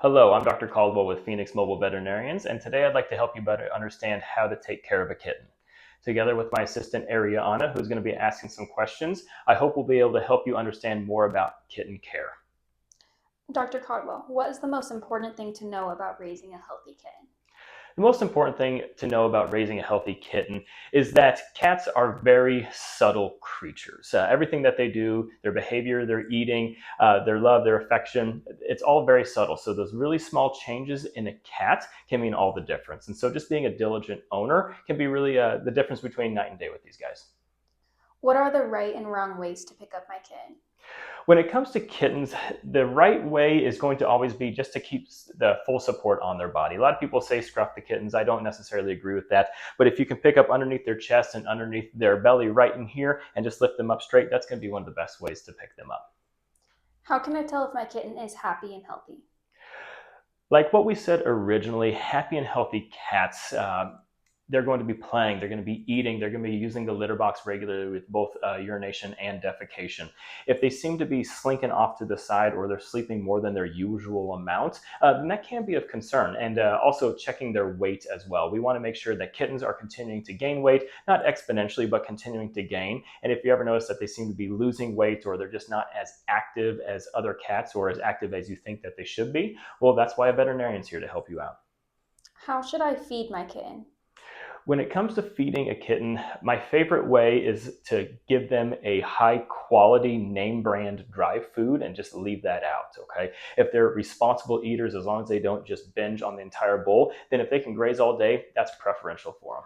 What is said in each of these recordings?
Hello, I'm Dr. Caldwell with Phoenix Mobile Veterinarians, and today I'd like to help you better understand how to take care of a kitten. Together with my assistant Ariana, who's going to be asking some questions, I hope we'll be able to help you understand more about kitten care. Dr. Caldwell, what is the most important thing to know about raising a healthy kitten? The most important thing to know about raising a healthy kitten is that cats are very subtle creatures. Everything that they do, their behavior, their eating, their love, their affection, it's all very subtle. So those really small changes in a cat can mean all the difference. And so just being a diligent owner can be really the difference between night and day with these guys. What are the right and wrong ways to pick up my kitten? When it comes to kittens, the right way is going to always be just to keep the full support on their body. A lot of people say scruff the kittens. I don't necessarily agree with that. But if you can pick up underneath their chest and underneath their belly right in here and just lift them up straight, that's going to be one of the best ways to pick them up. How can I tell if my kitten is happy and healthy? Like what we said originally, happy and healthy cats, they're going to be playing, they're going to be eating, they're going to be using the litter box regularly with both urination and defecation. If they seem to be slinking off to the side or they're sleeping more than their usual amount, then that can be of concern. And also checking their weight as well. We want to make sure that kittens are continuing to gain weight, not exponentially, but continuing to gain. And if you ever notice that they seem to be losing weight or they're just not as active as other cats or as active as you think that they should be, well, that's why a veterinarian's here to help you out. How should I feed my kitten? When it comes to feeding a kitten, my favorite way is to give them a high quality name brand dry food and just leave that out. Okay. If they're responsible eaters, as long as they don't just binge on the entire bowl, then if they can graze all day, that's preferential for them.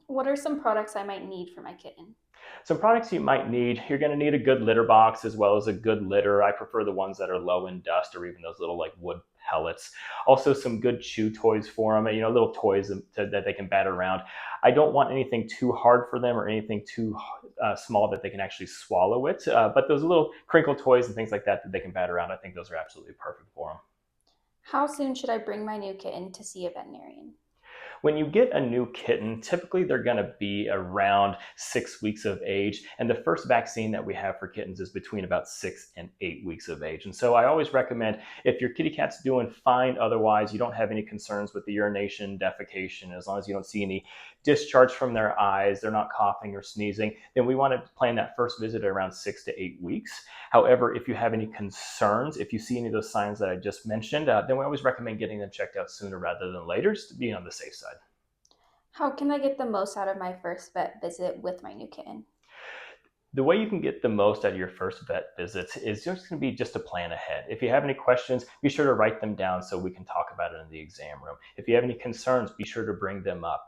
What are some products I might need for my kitten? Some products you might need, you're going to need a good litter box as well as a good litter. I prefer the ones that are low in dust or even those little like wood pellets. Also some good chew toys for them, little toys that they can bat around. I don't want anything too hard for them or anything too small that they can actually swallow it. But those little crinkle toys and things like that that they can bat around, I think those are absolutely perfect for them. How soon should I bring my new kitten to see a veterinarian? When you get a new kitten, typically they're going to be around 6 weeks of age. And the first vaccine that we have for kittens is between about 6 and 8 weeks of age. And so I always recommend if your kitty cat's doing fine, otherwise, you don't have any concerns with the urination, defecation, as long as you don't see any discharge from their eyes, they're not coughing or sneezing, then we want to plan that first visit at around 6 to 8 weeks. However, if you have any concerns, if you see any of those signs that I just mentioned, then we always recommend getting them checked out sooner rather than later, just to be on the safe side. How can I get the most out of my first vet visit with my new kitten? The way you can get the most out of your first vet visit is just going to be just to plan ahead. If you have any questions, be sure to write them down so we can talk about it in the exam room. If you have any concerns, be sure to bring them up.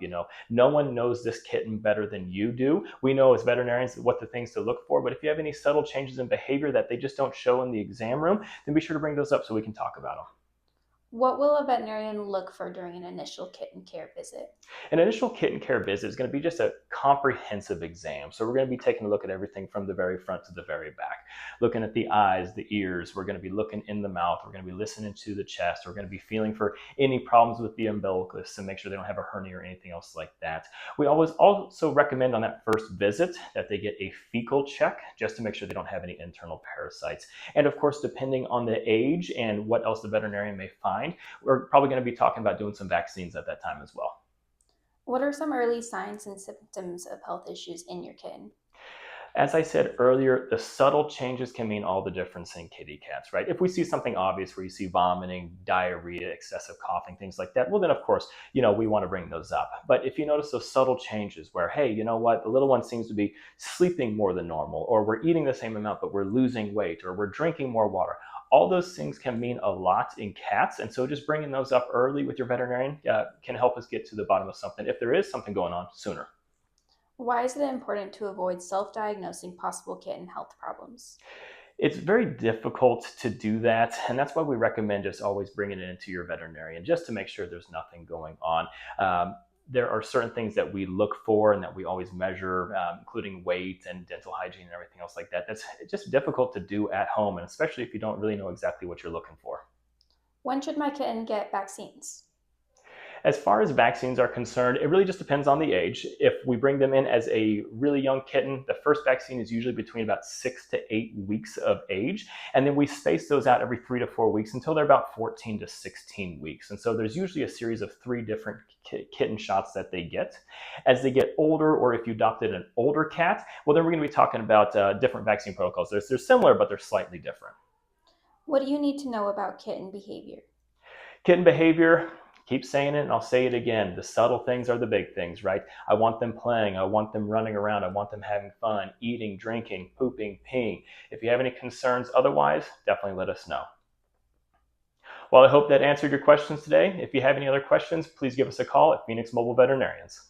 No one knows this kitten better than you do. We know as veterinarians what the things to look for, but if you have any subtle changes in behavior that they just don't show in the exam room, then be sure to bring those up so we can talk about them. What will a veterinarian look for during an initial kitten care visit? An initial kitten care visit is going to be just a comprehensive exam. So we're going to be taking a look at everything from the very front to the very back, looking at the eyes, the ears. We're going to be looking in the mouth. We're going to be listening to the chest. We're going to be feeling for any problems with the umbilicus to make sure they don't have a hernia or anything else like that. We always also recommend on that first visit that they get a fecal check just to make sure they don't have any internal parasites. And of course, depending on the age and what else the veterinarian may find, we're probably going to be talking about doing some vaccines at that time as well. What are some early signs and symptoms of health issues in your kitten? As I said earlier, the subtle changes can mean all the difference in kitty cats, right? If we see something obvious where you see vomiting, diarrhea, excessive coughing, things like that, well, then of course, we want to bring those up. But if you notice those subtle changes where, hey, you know what, the little one seems to be sleeping more than normal, or we're eating the same amount, but we're losing weight, or we're drinking more water, all those things can mean a lot in cats. And so just bringing those up early with your veterinarian can help us get to the bottom of something if there is something going on sooner. Why is it important to avoid self diagnosing possible kitten health problems? It's very difficult to do that, and that's why we recommend just always bringing it into your veterinarian just to make sure there's nothing going on. There are certain things that we look for and that we always measure, including weight and dental hygiene and everything else like that. That's just difficult to do at home, and especially if you don't really know exactly what you're looking for. When should my kitten get vaccines? As far as vaccines are concerned, it really just depends on the age. If we bring them in as a really young kitten, the first vaccine is usually between about 6 to 8 weeks of age. And then we space those out every 3 to 4 weeks until they're about 14 to 16 weeks. And so there's usually a series of 3 different kitten shots that they get. As they get older, or if you adopted an older cat, well, then we're going to be talking about different vaccine protocols. They're similar, but they're slightly different. What do you need to know about kitten behavior? Kitten behavior, keep saying it and I'll say it again. The subtle things are the big things, right? I want them playing. I want them running around. I want them having fun, eating, drinking, pooping, peeing. If you have any concerns otherwise, definitely let us know. Well, I hope that answered your questions today. If you have any other questions, please give us a call at Phoenix Mobile Veterinarians.